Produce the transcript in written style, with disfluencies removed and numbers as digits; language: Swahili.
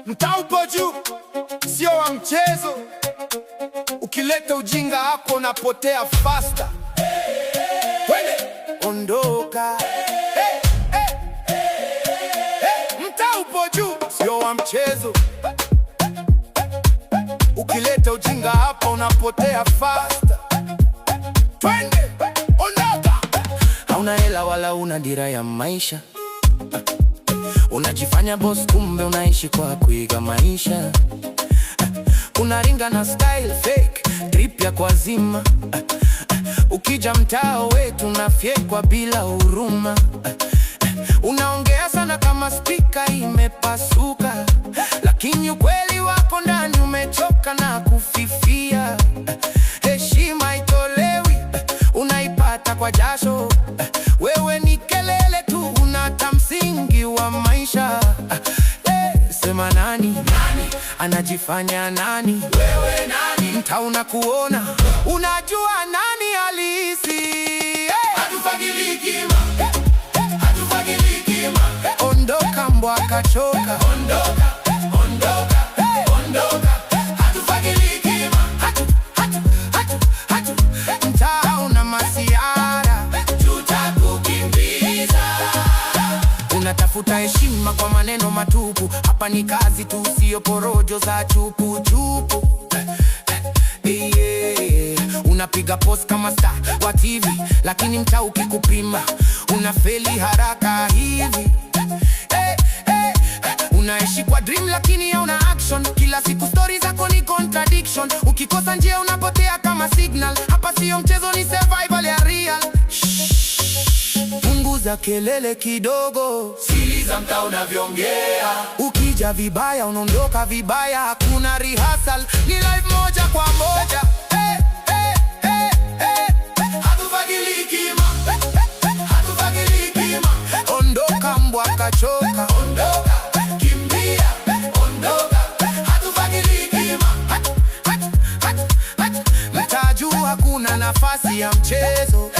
Mtaa upo juu, sio wa mchezo. Ukileta ujinga hapo unapotea faster. Twende, ondoka. Mtaa upo juu, sio wa mchezo. Ukileta ujinga hapo unapotea faster. Twende, ondoka. Hauna hela wala una dira ya maisha. Unajifanya boss kumbe unaishi kwa kuiga maisha. Unaringa na style fake, trip ya kwa zima. Ukija mtao wetu unafyekwa bila huruma. Unaongea sana kama speaker imepasuka, lakini ukweli wako ndani umechoka na kufifia. Heshima itolewi, unaipata kwa jasho. Wewe ni kelele tu, unata msingi wa maisha. Sema nani anajifanya nani? Wewe nani? Mtaa unakuona, unajua nani halisi. Hatufagiliki ma, hatufagiliki ma. Ondoka mbwa kachoka. Ondoka, ondoka, ondoka. Hatufagiliki ma, mtaa una masiara, tutakukimbiza. Unatafuta heshima kwa maneno matupu. Hapa ni kazi tu, sio porojo za chupu chupu. Unapiga post kama star wa TV, lakini mtaa ukikupima unafeli haraka hivi. Unaishi kwa dream lakini hauna action. Kila siku stories zako ni contradiction. Ukikosa njia unapotea kama signal. Hapa sio mchezo, ni survival ya real. Punguza kelele kidogo, sikiliza mtaa unavyoongea. Ukija vibaya unaondoka vibaya, hakuna rehearsal, ni live moja kwa moja. Hatufagiliki ma, hatufagiliki ma. Ondoka mbwa kachoka. Ondoka, kimbia, ondoka. Hatufagiliki ma, mtaa juu hakuna nafasi ya mchezo.